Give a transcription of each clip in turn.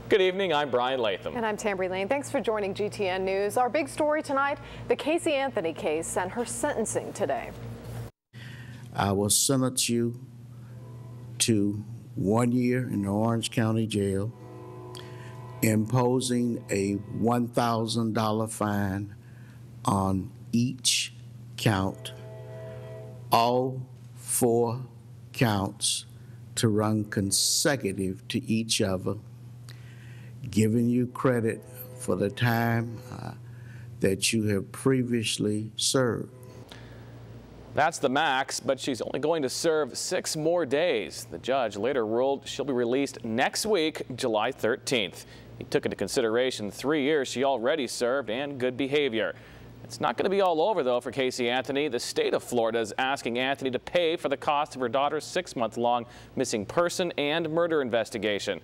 Good evening, I'm Brian Latham. And I'm Tambry Lane. Thanks for joining GTN News. Our big story tonight, the Casey Anthony case and her sentencing today. I will sentence you to 1 year in the Orange County Jail, imposing a $1,000 fine on each count, all 4 counts to run consecutive to each other, giving you credit for the time that you have previously served. That's the max, but she's only going to serve 6 more days. The judge later ruled she'll be released next week, July 13th. He took into consideration 3 years she already served and good behavior. It's not going to be all over, though, for Casey Anthony. The state of Florida is asking Anthony to pay for the cost of her daughter's 6-month-long missing person and murder investigation.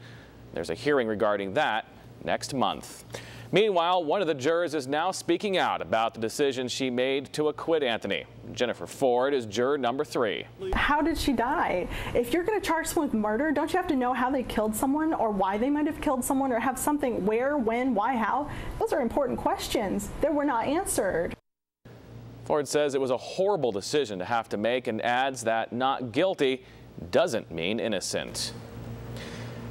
There's a hearing regarding that next month. Meanwhile, one of the jurors is now speaking out about the decision she made to acquit Anthony. Jennifer Ford is juror number 3. How did she die? If you're going to charge someone with murder, don't you have to know how they killed someone or why they might have killed someone or have something where, when, why, how? Those are important questions that were not answered. Ford says it was a horrible decision to have to make and adds that not guilty doesn't mean innocent.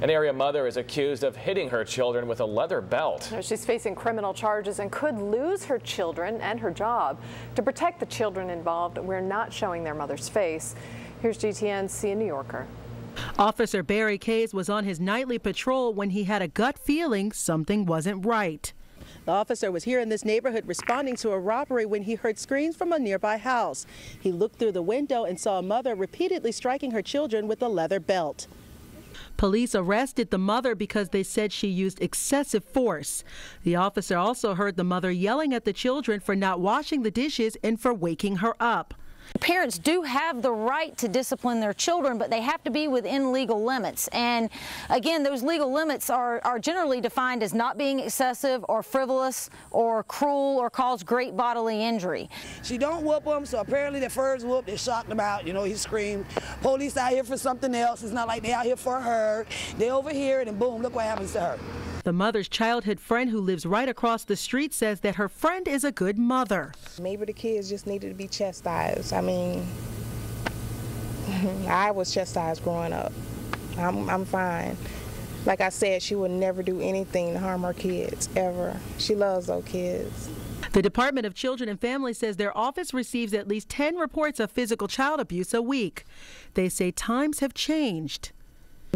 An area mother is accused of hitting her children with a leather belt. She's facing criminal charges and could lose her children and her job. To protect the children involved, we're not showing their mother's face. Here's GTN's New Yorker. Officer Barry Kays was on his nightly patrol when he had a gut feeling something wasn't right. The officer was here in this neighborhood responding to a robbery when he heard screams from a nearby house. He looked through the window and saw a mother repeatedly striking her children with a leather belt. Police arrested the mother because they said she used excessive force. The officer also heard the mother yelling at the children for not washing the dishes and for waking her up. Parents do have the right to discipline their children, but they have to be within legal limits. And again, those legal limits are generally defined as not being excessive or frivolous or cruel or cause great bodily injury. She don't whoop him, so apparently the first whoop, they shocked him out. You know, he screamed, police out here for something else. It's not like they out here for her. They over here, and boom, look what happens to her. The mother's childhood friend who lives right across the street says that her friend is a good mother. Maybe the kids just needed to be chastised. I mean, I was chastised growing up. I'm fine. Like I said, she would never do anything to harm her kids, ever. She loves those kids. The Department of Children and Families says their office receives at least 10 reports of physical child abuse a week. They say times have changed.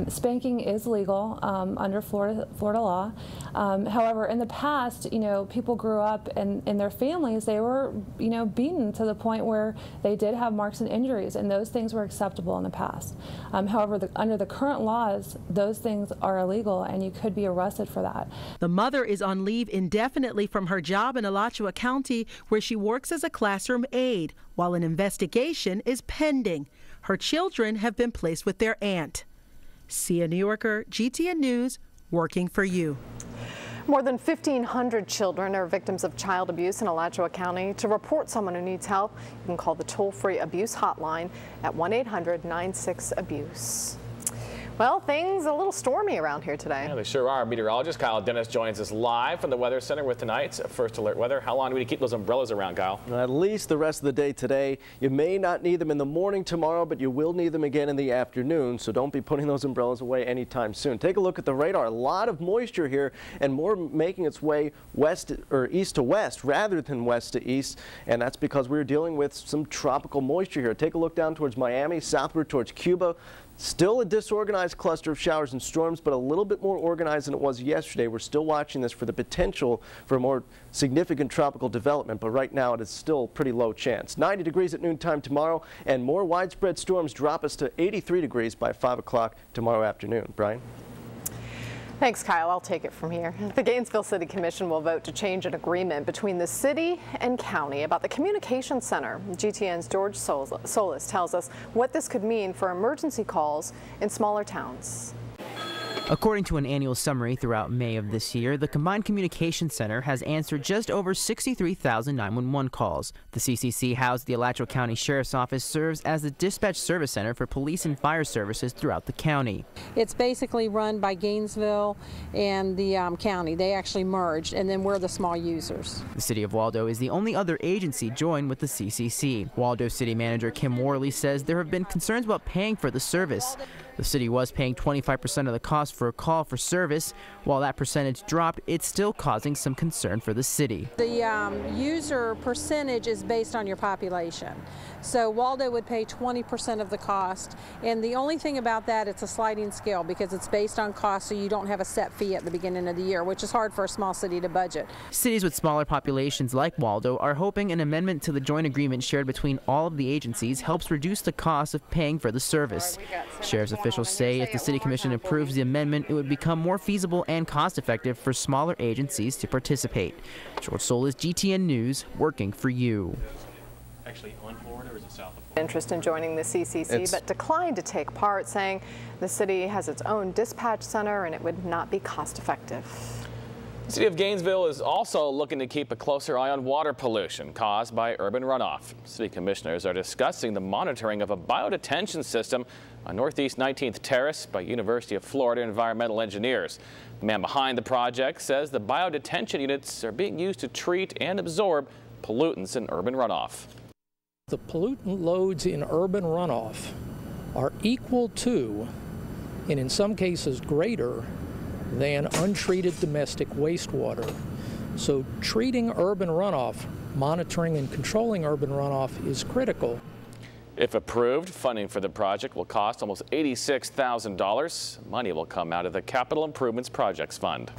Spanking is legal under Florida law. However, in the past, people grew up and in their families, they were, beaten to the point where they did have marks and injuries, and those things were acceptable in the past. However, under the current laws, those things are illegal, and you could be arrested for that. The mother is on leave indefinitely from her job in Alachua County, where she works as a classroom aide, while an investigation is pending. Her children have been placed with their aunt. New Yorker, GTN News, working for you. More than 1,500 children are victims of child abuse in Alachua County. To report someone who needs help, you can call the toll-free abuse hotline at 1-800-96-ABUSE. Well, things a little stormy around here today. Yeah, they sure are. Meteorologist Kyle Dennis joins us live from the Weather Center with tonight's First Alert weather. How long do we keep those umbrellas around, Kyle? At least the rest of the day today. You may not need them in the morning tomorrow, but you will need them again in the afternoon, so don't be putting those umbrellas away anytime soon. Take a look at the radar. A lot of moisture here and more making its way west or east to west rather than west to east, and that's because we're dealing with some tropical moisture here. Take a look down towards Miami, southward towards Cuba. Still a disorganized cluster of showers and storms, but a little bit more organized than it was yesterday. We're still watching this for the potential for a more significant tropical development, but right now it is still pretty low chance. 90 degrees at noontime tomorrow, and more widespread storms drop us to 83 degrees by 5 o'clock tomorrow afternoon. Brian? Thanks, Kyle. I'll take it from here. The Gainesville City Commission will vote to change an agreement between the city and county about the communication center. GTN's George Solis tells us what this could mean for emergency calls in smaller towns. According to an annual summary throughout May of this year, the Combined Communications Center has answered just over 63,000 911 calls. The CCC, housed at the Alachua County Sheriff's Office, serves as the dispatch service center for police and fire services throughout the county. It's basically run by Gainesville and the county. They actually merged, and then we're the small users. The City of Waldo is the only other agency joined with the CCC. Waldo City Manager Kim Worley says there have been concerns about paying for the service. The city was paying 25% of the cost for a call for service. While that percentage dropped, it's still causing some concern for the city. The user percentage is based on your population. So Waldo would pay 20% of the cost, and the only thing about that, it's a sliding scale because it's based on cost, so you don't have a set fee at the beginning of the year, which is hard for a small city to budget. Cities with smaller populations like Waldo are hoping an amendment to the joint agreement shared between all of the agencies helps reduce the cost of paying for the service. Sheriff's officials say if the City Commission approves the amendment, it would become more feasible and cost-effective for smaller agencies to participate. George Solis, GTN News, working for you. Actually on Florida, or is it south of Florida? Interest in joining the CCC, but declined to take part, saying the city has its own dispatch center and it would not be cost-effective. The City of Gainesville is also looking to keep a closer eye on water pollution caused by urban runoff. City commissioners are discussing the monitoring of a biodetention system on Northeast 19th Terrace by University of Florida environmental engineers. The man behind the project says the biodetention units are being used to treat and absorb pollutants in urban runoff. The pollutant loads in urban runoff are equal to, and in some cases greater, than untreated domestic wastewater. So treating urban runoff, monitoring and controlling urban runoff is critical. If approved, funding for the project will cost almost $86,000. Money will come out of the Capital Improvements Projects Fund.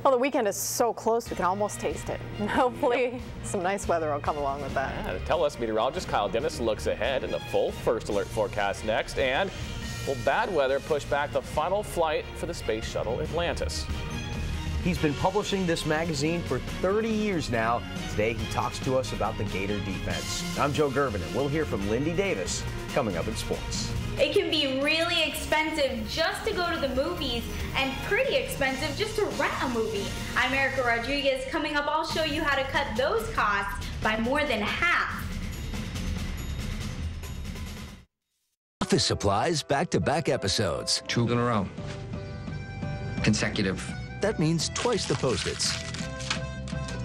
Well, the weekend is so close we can almost taste it. And hopefully some nice weather will come along with that. Yeah, to tell us, meteorologist Kyle Dennis looks ahead in the full first alert forecast next. And will bad weather push back the final flight for the space shuttle Atlantis? He's been publishing this magazine for 30 years now. Today he talks to us about the Gator defense. I'm Joe Gervin, and we'll hear from Lindy Davis coming up in sports. It can be really expensive just to go to the movies and pretty expensive just to rent a movie. I'm Erica Rodriguez. Coming up, I'll show you how to cut those costs by more than half. Office Supplies back-to-back episodes. 2 in a row. Consecutive. That means twice the Post-its.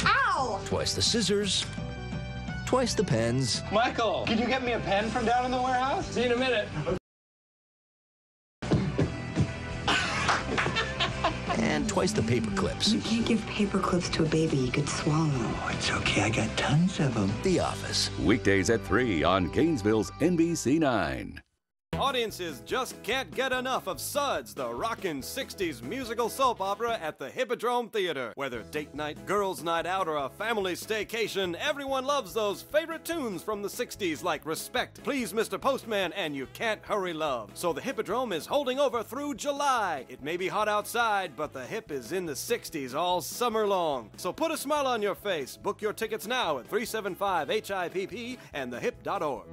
Ow! Twice the scissors. Twice the pens. Michael, can you get me a pen from down in the warehouse? See you in a minute. And twice the paper clips. You can't give paper clips to a baby. You could swallow them. Oh, it's okay. I got tons of them. The Office. Weekdays at 3 on Gainesville's NBC 9. Audiences just can't get enough of Suds, the rockin' 60s musical soap opera at the Hippodrome Theater. Whether date night, girls' night out, or a family staycation, everyone loves those favorite tunes from the 60s like Respect, Please Mr. Postman, and You Can't Hurry Love. So the Hippodrome is holding over through July. It may be hot outside, but the Hip is in the 60s all summer long. So put a smile on your face. Book your tickets now at 375-HIPP and thehip.org.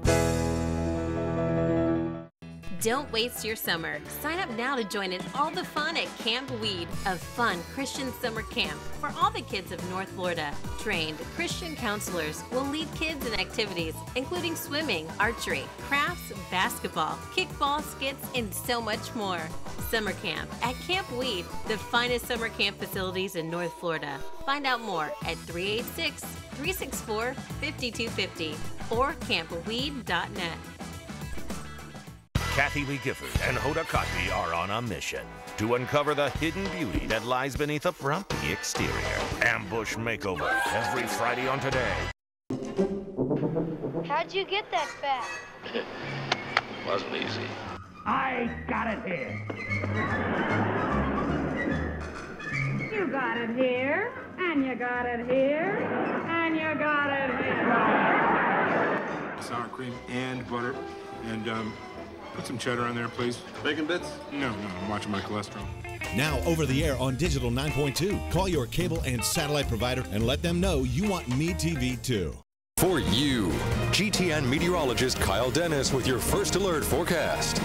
Don't waste your summer. Sign up now to join in all the fun at Camp Weed, a fun Christian summer camp for all the kids of North Florida. Trained Christian counselors will lead kids in activities including swimming, archery, crafts, basketball, kickball, skits, and so much more. Summer camp at Camp Weed, the finest summer camp facilities in North Florida. Find out more at 386-364-5250 or campweed.net. Kathy Lee Gifford and Hoda Kotb are on a mission to uncover the hidden beauty that lies beneath a frumpy exterior. Ambush Makeover every Friday on Today. How'd you get that fat? Wasn't easy. I got it here. You got it here, and you got it here, and you got it here. Sour cream and butter, and put some cheddar on there, please. Bacon bits? No, I'm watching my cholesterol. Now over the air on Digital 9.2. Call your cable and satellite provider and let them know you want MeTV too. For you, GTN meteorologist Kyle Dennis with your first alert forecast.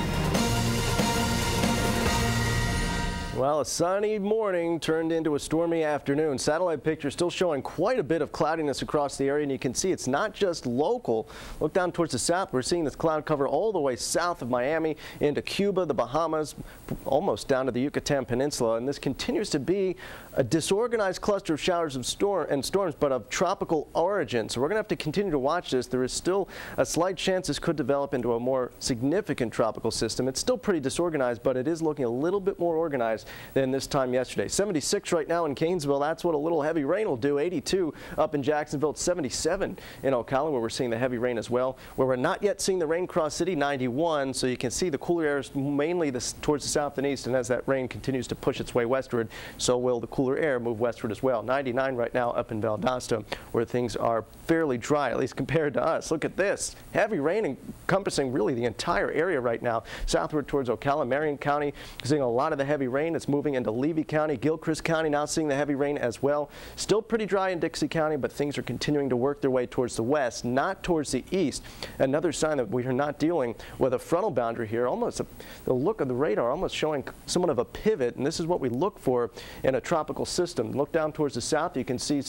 Well, a sunny morning turned into a stormy afternoon. Satellite pictures still showing quite a bit of cloudiness across the area, and you can see it's not just local. Look down towards the south. We're seeing this cloud cover all the way south of Miami into Cuba, the Bahamas, almost down to the Yucatan Peninsula, and this continues to be a disorganized cluster of showers of storms, but of tropical origin. So we're going to have to continue to watch this. There is still a slight chance this could develop into a more significant tropical system. It's still pretty disorganized, but it is looking a little bit more organized than this time yesterday. 76 right now in Gainesville. That's what a little heavy rain will do. 82 up in Jacksonville. 77 in Ocala, where we're seeing the heavy rain as well. Where we're not yet seeing the rain cross city, 91. So you can see the cooler air is mainly towards the south and east. And as that rain continues to push its way westward, so will the cooler air move westward as well. 99 right now up in Valdosta, where things are fairly dry, at least compared to us. Look at this. Heavy rain encompassing really the entire area right now. Southward towards Ocala, Marion County, seeing a lot of the heavy rain. It's moving into Levy County, Gilchrist County, now seeing the heavy rain as well. Still pretty dry in Dixie County, but things are continuing to work their way towards the west, not towards the east. Another sign that we are not dealing with a frontal boundary here. Almost the look of the radar almost showing somewhat of a pivot, and this is what we look for in a tropical system. Look down towards the south. You can see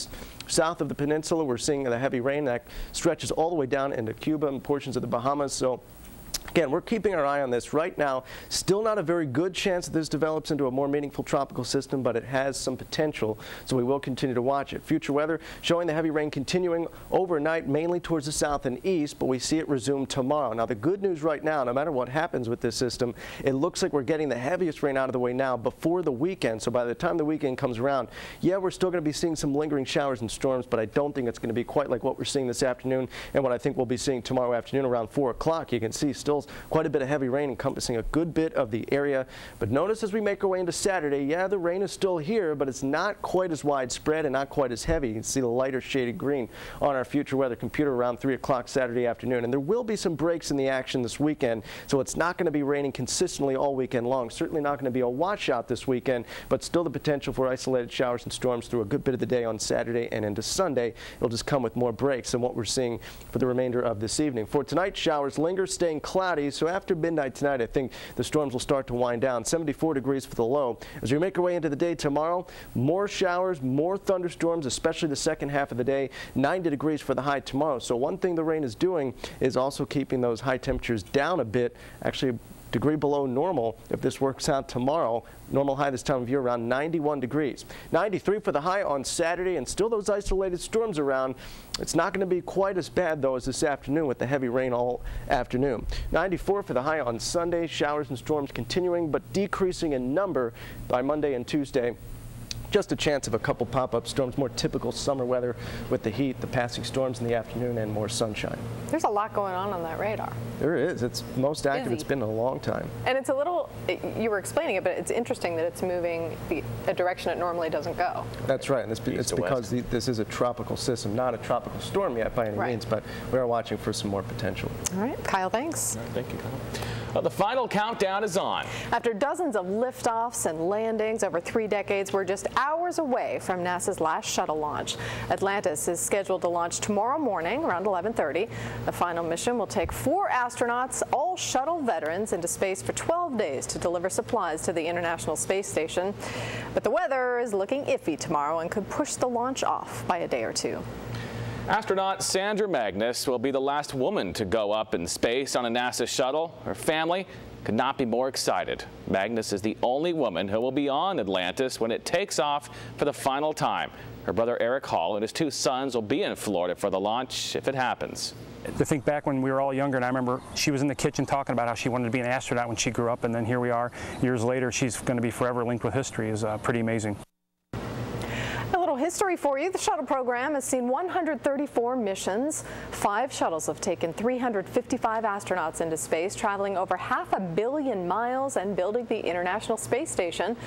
south of the peninsula, we're seeing the heavy rain that stretches all the way down into Cuba and portions of the Bahamas. So again, we're keeping our eye on this right now. Still not a very good chance that this develops into a more meaningful tropical system, but it has some potential, so we will continue to watch it. Future weather showing the heavy rain continuing overnight, mainly towards the south and east, but we see it resume tomorrow. Now, the good news right now, no matter what happens with this system, it looks like we're getting the heaviest rain out of the way now before the weekend. So by the time the weekend comes around, yeah, we're still going to be seeing some lingering showers and storms, but I don't think it's going to be quite like what we're seeing this afternoon and what I think we'll be seeing tomorrow afternoon around 4 o'clock. You can see still quite a bit of heavy rain encompassing a good bit of the area. But notice as we make our way into Saturday, yeah, the rain is still here, but it's not quite as widespread and not quite as heavy. You can see the lighter shaded green on our future weather computer around 3 o'clock Saturday afternoon. And there will be some breaks in the action this weekend, so it's not going to be raining consistently all weekend long. Certainly not going to be a washout this weekend, but still the potential for isolated showers and storms through a good bit of the day on Saturday and into Sunday. It'll just come with more breaks than what we're seeing for the remainder of this evening. For tonight, showers linger, staying cloudy, so after midnight tonight, I think the storms will start to wind down. 74 degrees for the low. As we make our way into the day tomorrow, more showers, more thunderstorms, especially the second half of the day. 90 degrees for the high tomorrow. So one thing the rain is doing is also keeping those high temperatures down a bit, actually a degree below normal if this works out tomorrow. Normal high this time of year around 91 degrees. 93 for the high on Saturday, and still those isolated storms around. It's not going to be quite as bad though as this afternoon with the heavy rain all afternoon. 94 for the high on Sunday. Showers and storms continuing but decreasing in number by Monday and Tuesday. Just a chance of a couple pop-up storms, more typical summer weather with the heat, the passing storms in the afternoon, and more sunshine. There's a lot going on that radar. There is. It's most active it's been in a long time. And it's a little, you were explaining it, but it's interesting that it's moving a direction it normally doesn't go. That's right. And it's because this is a tropical system, not a tropical storm yet by any means, but we are watching for some more potential. All right. Kyle, thanks. Thank you, Kyle. Well, the final countdown is on. After dozens of liftoffs and landings over 3 decades, we're just hours away from NASA's last shuttle launch. Atlantis is scheduled to launch tomorrow morning around 11:30. The final mission will take 4 astronauts, all shuttle veterans, into space for 12 days to deliver supplies to the International Space Station. But the weather is looking iffy tomorrow and could push the launch off by a day or two. Astronaut Sandra Magnus will be the last woman to go up in space on a NASA shuttle. Her family could not be more excited. Magnus is the only woman who will be on Atlantis when it takes off for the final time. Her brother Eric Hall and his 2 sons will be in Florida for the launch if it happens. To think back when we were all younger, and I remember she was in the kitchen talking about how she wanted to be an astronaut when she grew up, and then here we are years later. She's going to be forever linked with history. Is pretty amazing. A little history for you. The shuttle program has seen 134 missions. 5 shuttles have taken 355 astronauts into space, traveling over 500 million miles and building the International Space Station.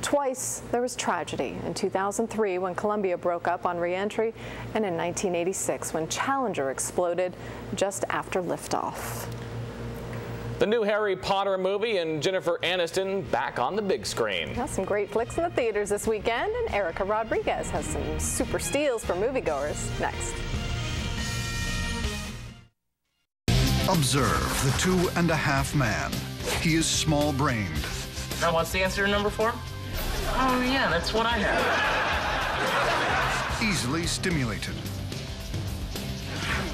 Twice there was tragedy. In 2003 when Columbia broke up on re-entry, and in 1986 when Challenger exploded just after liftoff. The new Harry Potter movie and Jennifer Aniston back on the big screen. Now, some great flicks in the theaters this weekend, and Erica Rodriguez has some super steals for moviegoers next. Observe the 2.5 man. He is small-brained. Now, what's the answer to number 4? Oh, yeah, that's what I have. Easily stimulated.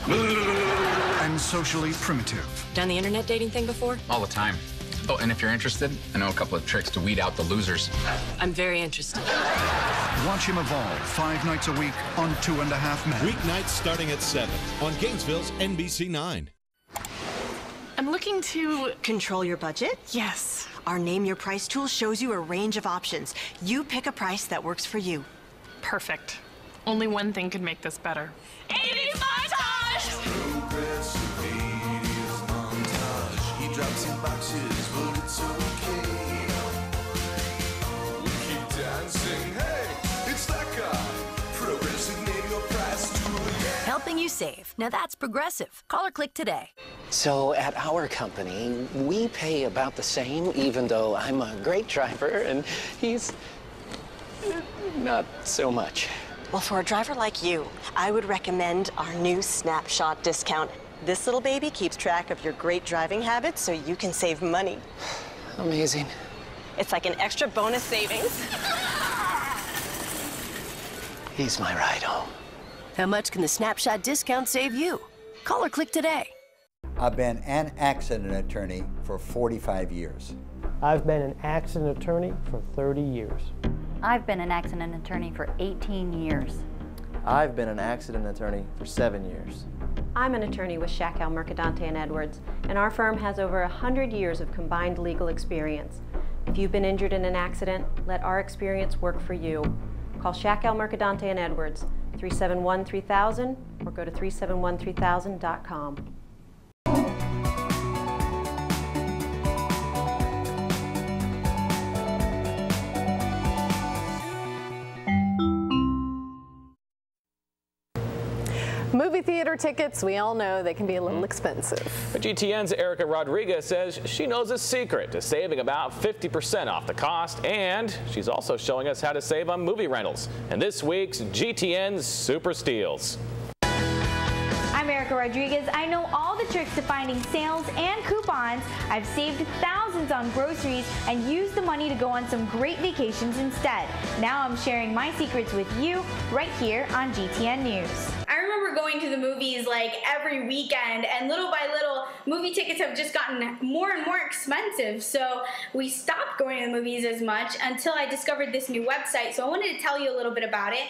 And socially primitive. Done the internet dating thing before? All the time. Oh, and if you're interested, I know a couple of tricks to weed out the losers. I'm very interested. Watch him evolve 5 nights a week on 2.5 Men. Weeknights starting at 7 on Gainesville's NBC 9. I'm looking to control your budget? Yes. Our Name Your Price tool shows you a range of options. You pick a price that works for you. Perfect. Only one thing could make this better. 80s montage! He drops in boxes, but it's okay. We keep dancing. Hey, it's that guy. Progressive Name Your Price tool. Helping you save. Now that's Progressive. Call or click today. So at our company, we pay about the same, even though I'm a great driver and he's not so much. Well, for a driver like you, I would recommend our new Snapshot discount. This little baby keeps track of your great driving habits so you can save money. Amazing. It's like an extra bonus savings. He's my ride home. How much can the Snapshot discount save you? Call or click today. I've been an accident attorney for 45 years. I've been an accident attorney for 30 years. I've been an accident attorney for 18 years. I've been an accident attorney for 7 years. I'm an attorney with Shackell, Mercadante & Edwards, and our firm has over 100 years of combined legal experience. If you've been injured in an accident, let our experience work for you. Call Shackell, Mercadante & Edwards, 371-3000, or go to 3713000.com. Movie theater tickets, we all know they can be a little expensive. But GTN's Erica Rodriguez says she knows a secret to saving about 50% off the cost, and she's also showing us how to save on movie rentals. And this week's GTN's Super Steals. I'm Erica Rodriguez. I know all the tricks to finding sales and coupons. I've saved thousands on groceries and used the money to go on some great vacations instead. Now I'm sharing my secrets with you right here on GTN News. I remember going to the movies like every weekend, and little by little, movie tickets have just gotten more and more expensive. So we stopped going to the movies as much until I discovered this new website. So I wanted to tell you a little bit about it.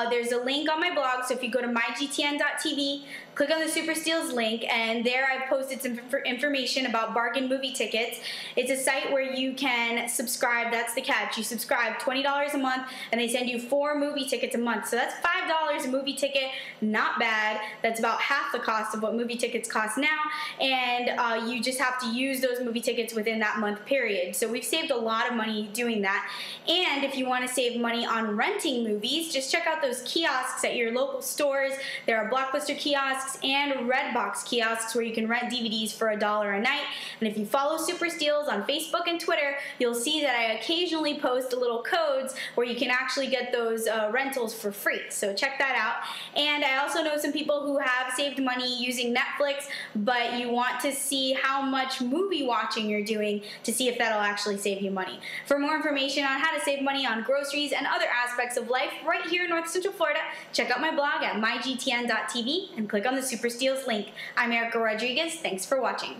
There's a link on my blog, so if you go to mygtn.tv, click on the Super Steals link, and there I posted some information about bargain movie tickets. It's a site where you can subscribe. That's the catch. You subscribe $20 a month, and they send you 4 movie tickets a month. So that's $5 a movie ticket. Not bad. That's about half the cost of what movie tickets cost now, and you just have to use those movie tickets within that month period. So we've saved a lot of money doing that. And if you want to save money on renting movies, just check out those kiosks at your local stores. There are Blockbuster kiosks and Redbox kiosks where you can rent DVDs for $1 a night. And if you follow Super Steals on Facebook and Twitter, you'll see that I occasionally post little codes where you can actually get those rentals for free. So check that out. And I also know some people who have saved money using Netflix, but you want to see how much movie watching you're doing to see if that'll actually save you money. For more information on how to save money on groceries and other aspects of life right here in North Central Florida, check out my blog at mygtn.tv and click on the Super Steals link. I'm Erica Rodriguez. Thanks for watching.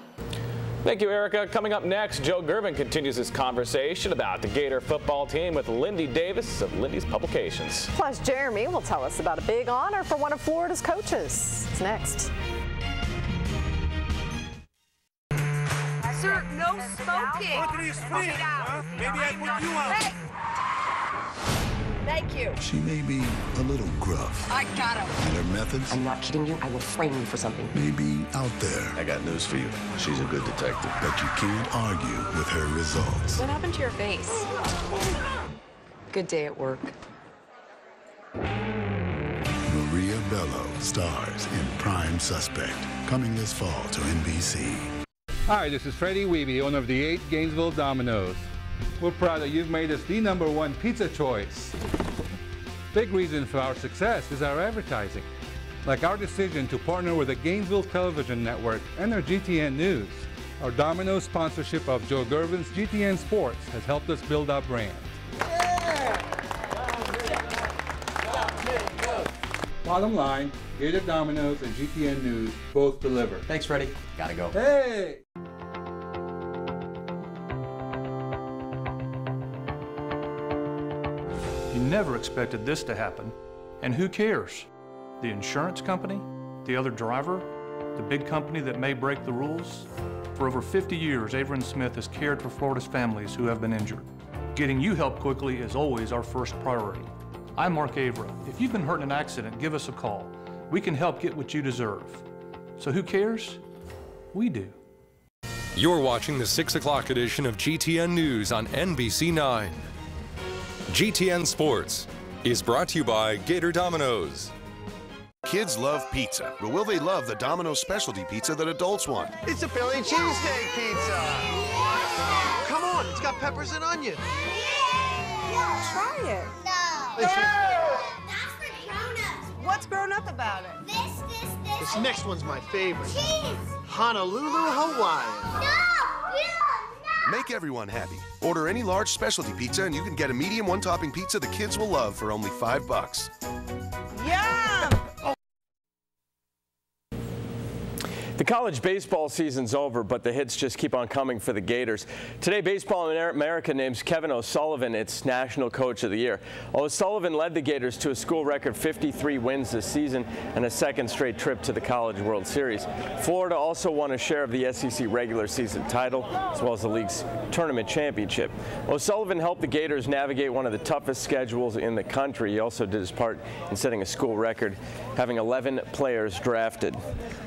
Thank you, Erica. Coming up next, Joe Gervin continues his conversation about the Gator football team with Lindy Davis of Lindy's Publications. Plus, Jeremy will tell us about a big honor for one of Florida's coaches. It's next. Sir, no smoking. Maybe I put you out. Hey. Thank you. She may be a little gruff. I got him. And her methods I'm not kidding you. I will frame you for something. may be out there. I got news for you. She's a good detective. But you can't argue with her results. What happened to your face? Good day at work. Maria Bello stars in Prime Suspect, coming this fall to NBC. Hi, this is Freddie Wiebe, owner of the 8 Gainesville Domino's. We're proud that you've made us the #1 pizza choice. Big reason for our success is our advertising, like our decision to partner with the Gainesville Television Network and our GTN News. Our Domino's sponsorship of Joe Gervin's GTN Sports has helped us build our brand. Yeah. Bottom line, Gator Dominoes and GTN News both deliver. Thanks, Freddie. Gotta go. Hey! You never expected this to happen. And who cares? The insurance company? The other driver? The big company that may break the rules? For over 50 years, Avery & Smith has cared for Florida's families who have been injured. Getting you help quickly is always our first priority. I'm Mark Avra. If you've been hurt in an accident, give us a call. We can help get what you deserve. So who cares? We do. You're watching the 6 o'clock edition of GTN News on NBC9. GTN Sports is brought to you by Gator Dominoes. Kids love pizza, but will they love the Domino's specialty pizza that adults want? It's a Philly cheesesteak pizza. Come on, it's got peppers and onions. Try it. No. That's for grown-ups. What's grown-up about it? This next one's my favorite. Cheese. Honolulu, Hawaii. No. Make everyone happy. Order any large specialty pizza and you can get a medium one-topping pizza the kids will love for only $5. Yum! The college baseball season's over, but the hits just keep on coming for the Gators. Today, Baseball in America names Kevin O'Sullivan its National Coach of the Year. O'Sullivan led the Gators to a school record 53 wins this season and a second straight trip to the College World Series. Florida also won a share of the SEC regular season title, as well as the league's tournament championship. O'Sullivan helped the Gators navigate one of the toughest schedules in the country. He also did his part in setting a school record, having 11 players drafted.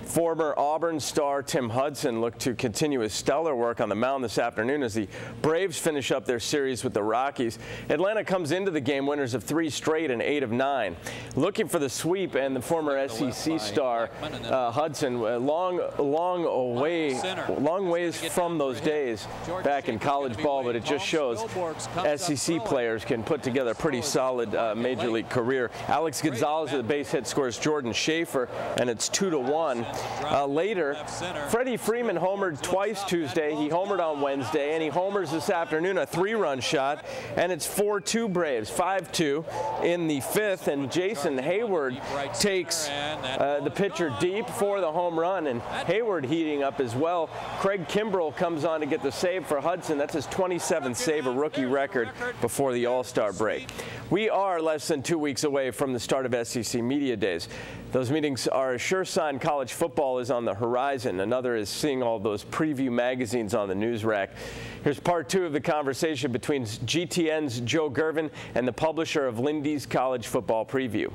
Former Auburn star Tim Hudson looked to continue his stellar work on the mound this afternoon as the Braves finish up their series with the Rockies. Atlanta comes into the game winners of 3 straight and 8 of 9. Looking for the sweep, and the former SEC star Hudson, long ways from those days back in college ball, but it just shows SEC players can put together a pretty solid major league career. Alex Gonzalez with the base hit scores Jordan Schaefer, and it's 2-1. Later, Freddie Freeman homered twice Tuesday. He homered on Wednesday, and he homers this afternoon, a 3-run shot, and it's 4-2 Braves, 5-2 in the 5th, and Jason Hayward takes the pitcher deep for the home run, and Hayward heating up as well. Craig Kimbrell comes on to get the save for Hudson. That's his 27th save, a rookie record before the All-Star break. We are less than 2 weeks away from the start of SEC Media Days. Those meetings are a sure sign college football is on the horizon. Another is seeing all those preview magazines on the news rack. Here's part 2 of the conversation between GTN's Joe Gervin and the publisher of Lindy's College Football Preview.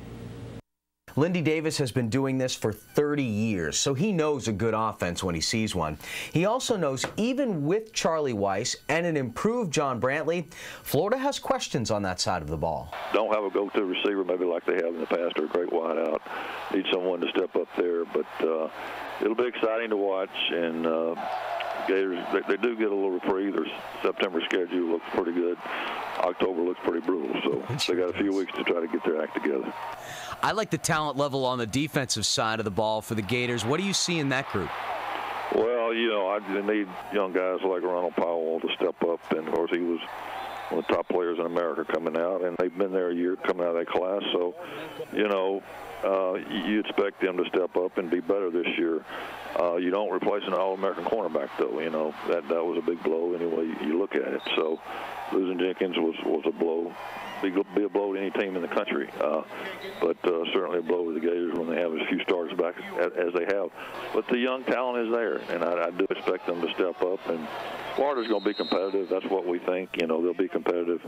Lindy Davis has been doing this for 30 years, so he knows a good offense when he sees one. He also knows even with Charlie Weiss and an improved John Brantley, Florida has questions on that side of the ball. Don't have a go-to receiver maybe like they have in the past, or a great wideout. Need someone to step up there, but it'll be exciting to watch, and Gators, they do get a little reprieve. Their September schedule looks pretty good. October looks pretty brutal, so they got a few weeks to try to get their act together. I like the talent level on the defensive side of the ball for the Gators. What do you see in that group? Well, you know, I need young guys like Ronald Powell to step up, and of course he was one of the top players in America coming out, and they've been there a year coming out of that class, so, you know, you expect them to step up and be better this year. You don't replace an All-American cornerback, though. You know, that was a big blow anyway you look at it. So losing Jenkins was a blow. Be a blow to any team in the country, but certainly a blow to the Gators when they have as few starters back as they have. But the young talent is there, and I do expect them to step up. And Florida's going to be competitive. That's what we think. You know, they'll be competitive.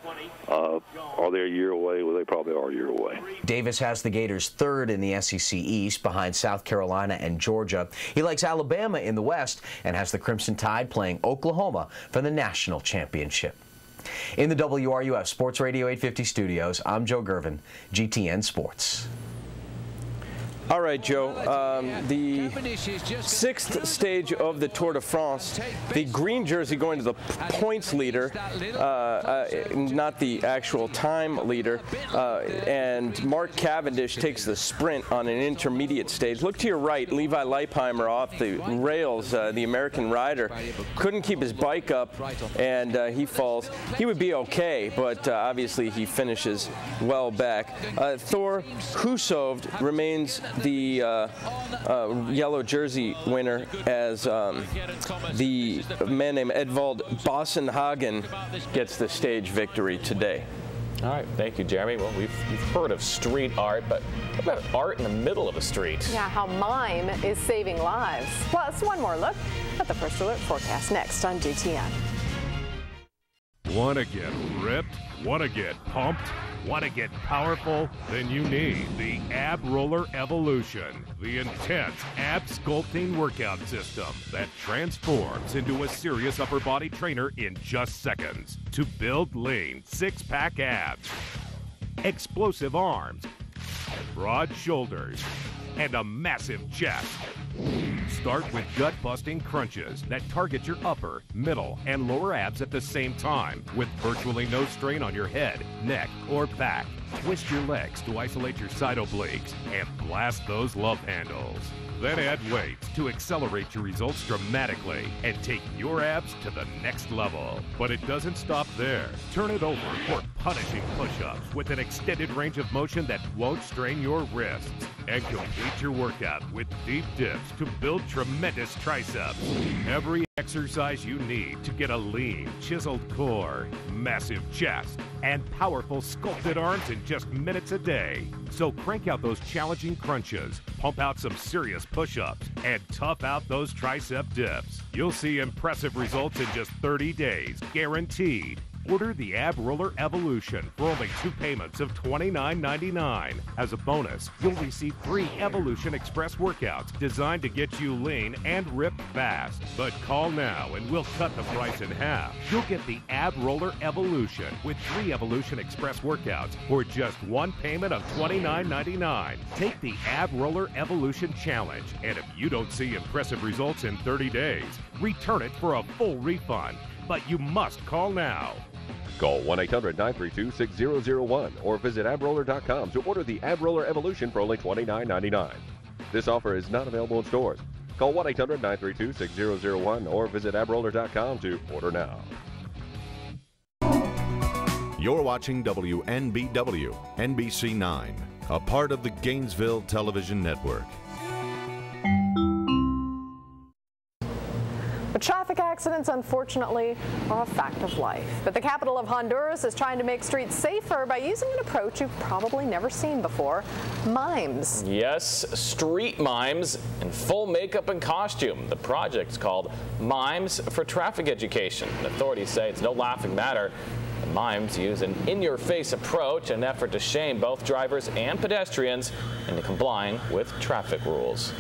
Are they a year away? Well, they probably are a year away. Davis has the Gators 3rd in the SEC East behind South Carolina and Georgia. He likes Alabama in the West and has the Crimson Tide playing Oklahoma for the national championship. In the WRUF Sports Radio 850 studios, I'm Joe Gervin, GTN Sports. All right, Joe. The sixth stage of the Tour de France, the green jersey going to the points leader, not the actual time leader, and Mark Cavendish takes the sprint on an intermediate stage. Look to your right, Levi Leipheimer off the rails, the American rider. Couldn't keep his bike up, and he falls. He would be okay, but obviously he finishes well back. Thor Hushovd remains the yellow jersey winner, as the man named Edvald Boassenhagen gets the stage victory today. All right, thank you, Jeremy. Well, we've heard of street art, but what about art in the middle of a street? Yeah, how mime is saving lives. Plus, one more look at the First Alert forecast next on GTN. Want to get ripped? Want to get pumped? Want to get powerful? Then you need the Ab Roller Evolution, the intense ab sculpting workout system that transforms into a serious upper body trainer in just seconds to build lean six-pack abs, explosive arms, broad shoulders, and a massive chest. Start with gut-busting crunches that target your upper, middle, and lower abs at the same time with virtually no strain on your head, neck, or back. Twist your legs to isolate your side obliques and blast those love handles. Then add weights to accelerate your results dramatically and take your abs to the next level. But it doesn't stop there. Turn it over for punishing push-ups with an extended range of motion that won't strain your wrists. And complete your workout with deep dips to build tremendous triceps. Every exercise you need to get a lean, chiseled core, massive chest, and powerful sculpted arms in just minutes a day. So crank out those challenging crunches, pump out some serious push-ups, and tough out those tricep dips. You'll see impressive results in just 30 days, guaranteed. Order the Ab Roller Evolution for only 2 payments of $29.99. As a bonus, you'll receive 3 Evolution Express workouts designed to get you lean and ripped fast. But call now and we'll cut the price in half. You'll get the Ab Roller Evolution with 3 Evolution Express workouts for just 1 payment of $29.99. Take the Ab Roller Evolution Challenge, and if you don't see impressive results in 30 days, return it for a full refund. But you must call now. Call 1-800-932-6001 or visit abroller.com to order the Ab Roller Evolution for only $29.99. This offer is not available in stores. Call 1-800-932-6001 or visit abroller.com to order now. You're watching WNBW, NBC 9, a part of the Gainesville Television Network. But traffic accidents, unfortunately, are a fact of life. But the capital of Honduras is trying to make streets safer by using an approach you've probably never seen before: mimes. Yes, street mimes in full makeup and costume. The project's called Mimes for Traffic Education. Authorities say it's no laughing matter. The mimes use an in-your-face approach, an effort to shame both drivers and pedestrians into complying with traffic rules.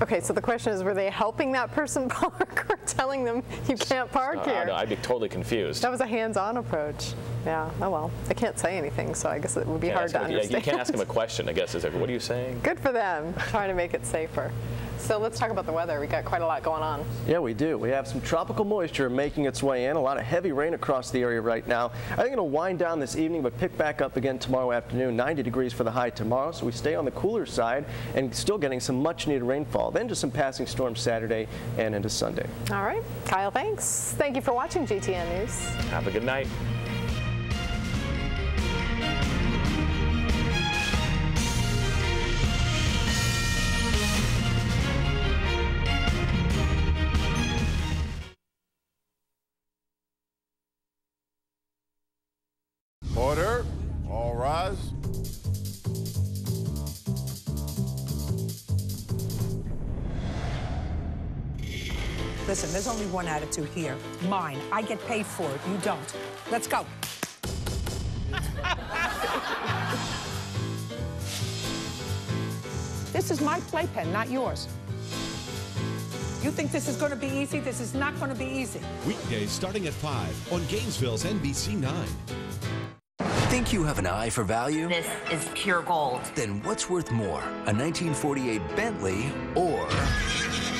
Okay, so the question is, were they helping that person park or telling them you can't park here? I'd be totally confused. That was a hands-on approach. Yeah, oh well. They can't say anything, so I guess it would be hard to understand. Yeah, you can't ask them a question, I guess. Is like, what are you saying? Good for them, trying to make it safer. So let's talk about the weather. We got quite a lot going on. Yeah, we do. We have some tropical moisture making its way in. A lot of heavy rain across the area right now. I think it'll wind down this evening, but pick back up again tomorrow afternoon. 90 degrees for the high tomorrow, so we stay on the cooler side and still getting some much-needed rainfall. Then just some passing storms Saturday and into Sunday. All right, Kyle, thanks. Thank you for watching GTN News. Have a good night. Order. All rise. Listen, there's only one attitude here. Mine. I get paid for it. You don't. Let's go. This is my playpen, not yours. You think this is going to be easy? This is not going to be easy. Weekdays starting at 5 on Gainesville's NBC 9. Think you have an eye for value? This is pure gold. Then what's worth more, a 1948 Bentley or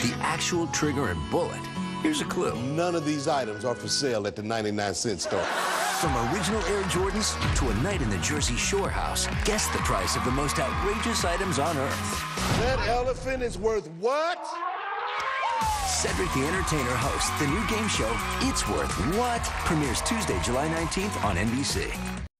the actual trigger and bullet? Here's a clue. None of these items are for sale at the 99-cent store. From original Air Jordans to a night in the Jersey Shore house, guess the price of the most outrageous items on Earth. That elephant is worth what? Cedric the Entertainer hosts the new game show, It's Worth What? Premieres Tuesday, July 19th on NBC.